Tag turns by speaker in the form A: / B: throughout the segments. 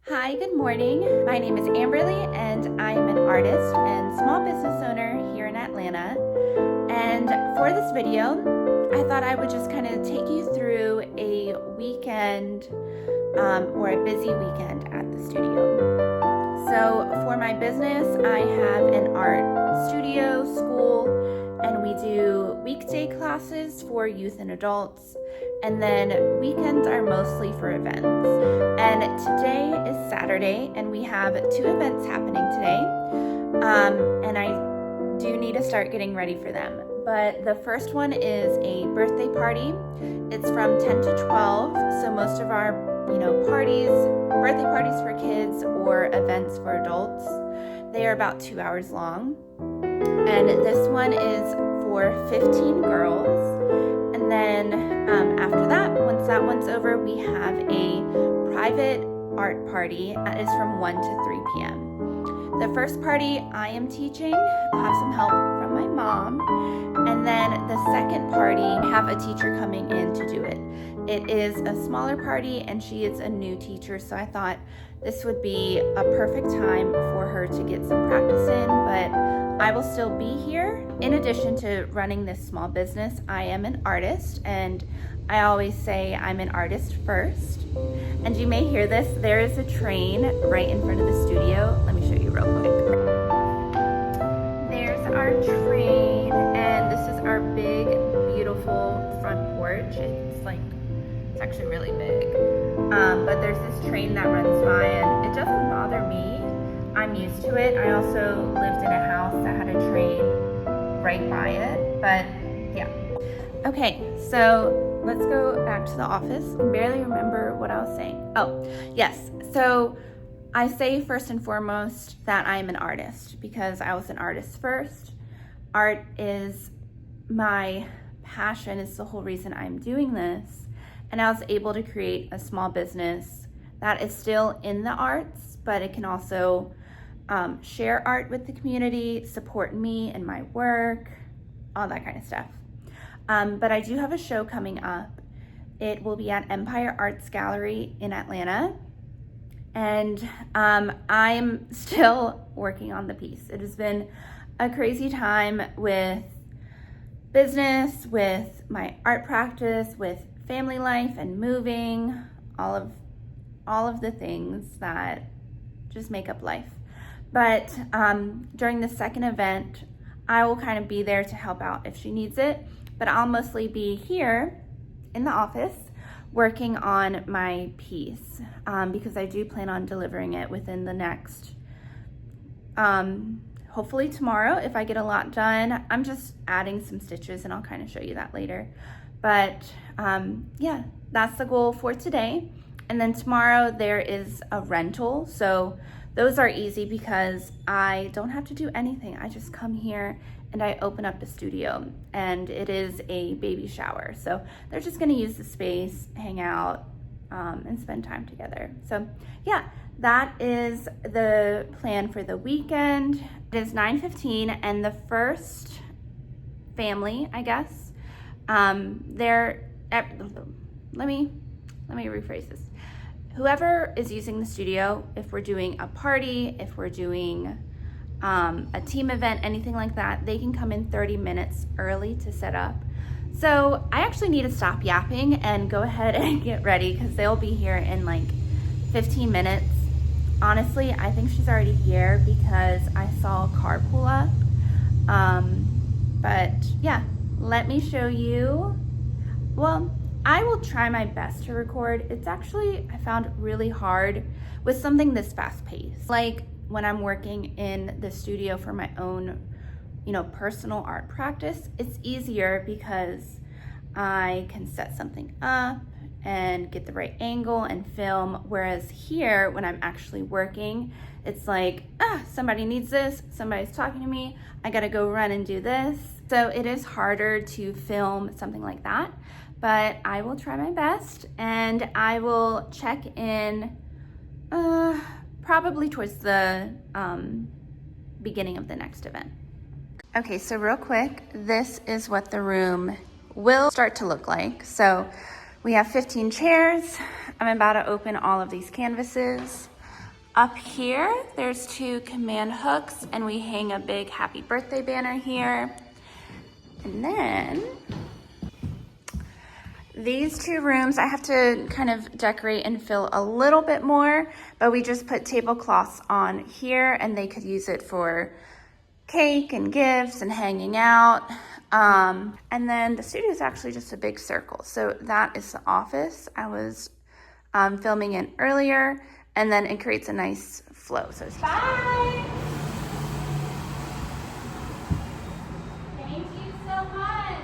A: Hi, good morning. My name is Amberly and I am an artist and small business owner here in Atlanta. And for this video, I thought I would just kind of take you through a weekend or a busy weekend at the studio. So for my business, I have an art studio, school, and we do weekday classes for youth and adults. And then weekends are mostly for events. And today is Saturday, and we have 2 events happening today. And I do need to start getting ready for them. But the first one is a birthday party. It's from 10 to 12. So most of our, parties, birthday parties for kids or events for adults, they are about 2 hours long. And this one is for 15 girls. And then after that, once that one's over, we have a private art party that is from 1 to 3 p.m. The first party I am teaching. I'll have some help from my mom. And then the second party, I have a teacher coming in to do it. It is a smaller party and she is a new teacher, so I thought this would be a perfect time for her to get some practice in, but I will still be here. In addition to running this small business, I am an artist, and I always say I'm an artist first. And you may hear this, there is a train right in front of the studio. Let me show you real quick. There's our train, and this is our big, beautiful front porch. It's actually really big. But there's this train that runs by, and it doesn't bother me. I'm used to it. I also lived in a house that had a train right by it, but yeah. Okay, so let's go back to the office. I can barely remember what I was saying. Oh, yes. So I say first and foremost that I am an artist because I was an artist first. Art is my passion. It's the whole reason I'm doing this. And I was able to create a small business that is still in the arts, but it can also share art with the community, support me and my work, all that kind of stuff. But I do have a show coming up. It will be at Empire Arts Gallery in Atlanta. And I'm still working on the piece. It has been a crazy time with business, with my art practice, with family life and moving, all of the things that just make up life. But during the second event, I will kind of be there to help out if she needs it, but I'll mostly be here in the office working on my piece because I do plan on delivering it within the next, hopefully tomorrow if I get a lot done. I'm just adding some stitches and I'll kind of show you that later. But yeah, that's the goal for today. And then tomorrow there is a rental. So those are easy because I don't have to do anything. I just come here and I open up the studio, and it is a baby shower. So they're just gonna use the space, hang out, and spend time together. So yeah, that is the plan for the weekend. It is 9:15 and the first family, I guess, let me rephrase this. Whoever is using the studio, if we're doing a party, if we're doing a team event, anything like that, they can come in 30 minutes early to set up. So I actually need to stop yapping and go ahead and get ready because they'll be here in like 15 minutes. Honestly, I think she's already here because I saw a car pull up. But yeah, let me show you. Well, I will try my best to record. It's actually, I found really hard with something this fast paced. Like when I'm working in the studio for my own, personal art practice, it's easier because I can set something up and get the right angle and film. Whereas here, when I'm actually working, it's like, somebody needs this, somebody's talking to me, I gotta go run and do this. So it is harder to film something like that, but I will try my best and I will check in probably towards the beginning of the next event. Okay, so real quick, this is what the room will start to look like. So we have 15 chairs. I'm about to open all of these canvases. Up here, there's 2 command hooks, and we hang a big happy birthday banner here. And then these 2 rooms, I have to kind of decorate and fill a little bit more, but we just put tablecloths on here, and they could use it for cake and gifts and hanging out. And then the studio is actually just a big circle. So that is the office I was filming in earlier, and then it creates a nice flow. So bye. Thank you so much.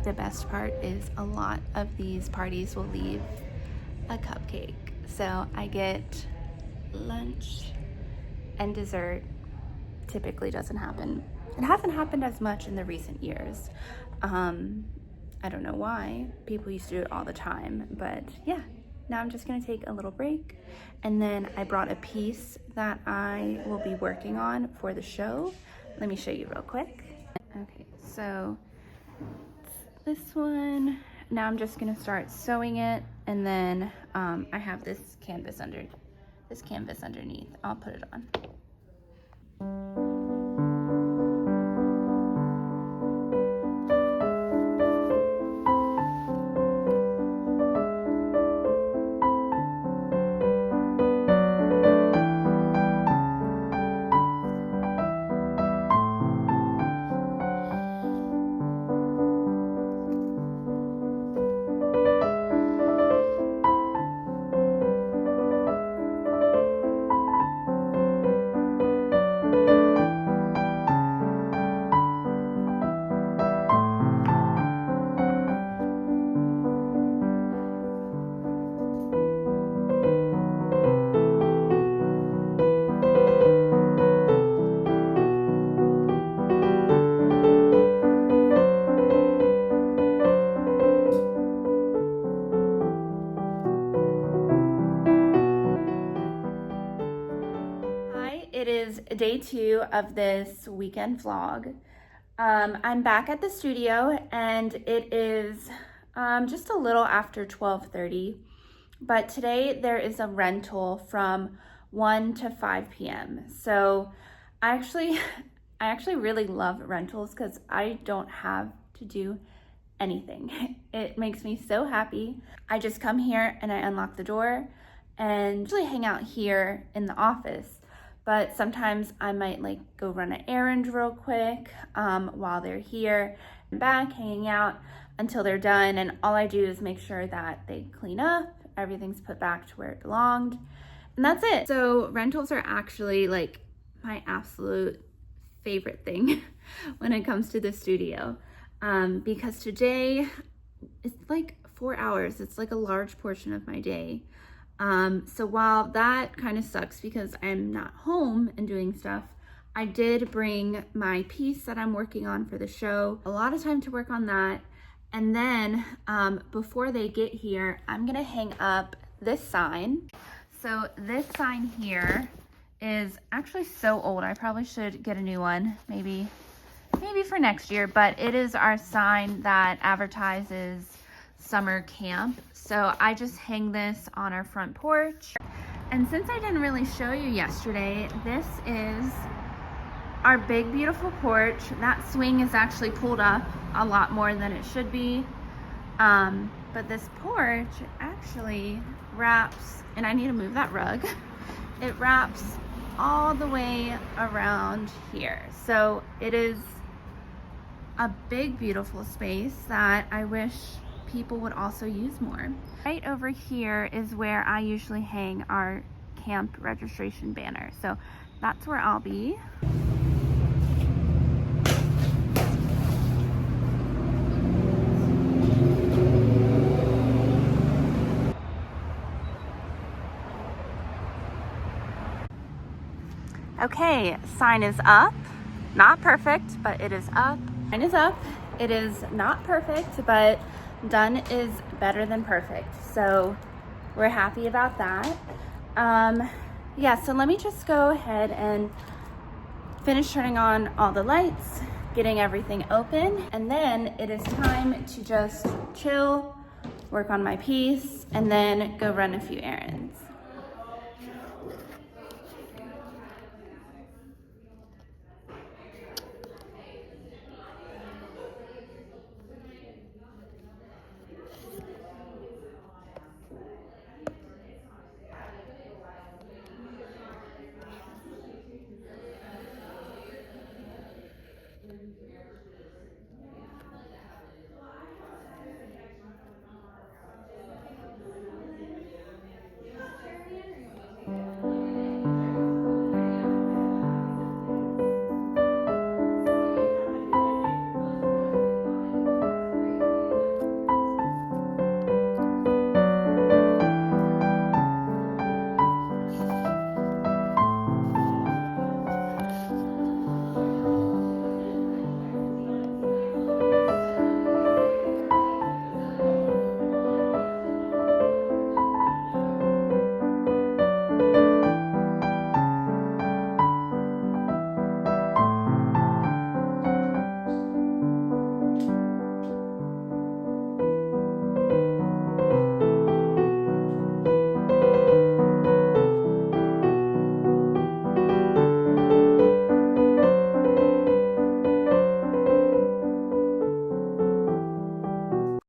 A: The best part is a lot of these parties will leave a cupcake. So I get lunch and dessert. Typically doesn't happen. It hasn't happened as much in the recent years. I don't know why. People used to do it all the time, but yeah. Now I'm just gonna take a little break, and then I brought a piece that I will be working on for the show. Let me show you real quick. Okay, so this one, now I'm just gonna start sewing it, and then I have this canvas underneath. I'll put it on. It is day 2 of this weekend vlog. I'm back at the studio, and it is just a little after 12:30, but today there is a rental from 1 to 5 p.m. So I actually really love rentals because I don't have to do anything. It makes me so happy. I just come here and I unlock the door and usually hang out here in the office. But sometimes I might like go run an errand real quick while they're here. I'm back hanging out until they're done, and all I do is make sure that they clean up, everything's put back to where it belonged, and that's it. So rentals are actually like my absolute favorite thing when it comes to the studio, because today it's like 4 hours. It's like a large portion of my day. So while that kind of sucks because I'm not home and doing stuff, I did bring my piece that I'm working on for the show. A lot of time to work on that. And then before they get here, I'm gonna hang up this sign. So this sign here is actually so old. I probably should get a new one, maybe for next year, but it is our sign that advertises summer camp. So I just hang this on our front porch. And since I didn't really show you yesterday, this is our big beautiful porch. That swing is actually pulled up a lot more than it should be. But this porch actually wraps, and I need to move that rug. It wraps all the way around here. So it is a big beautiful space that I wish people would also use more. Right over here is where I usually hang our camp registration banner. So that's where I'll be. Okay, sign is up. Not perfect, but it is up. Sign is up. It is not perfect, but done is better than perfect. So we're happy about that. Yeah, so let me just go ahead and finish turning on all the lights, getting everything open, and then it is time to just chill, work on my piece, and then go run a few errands.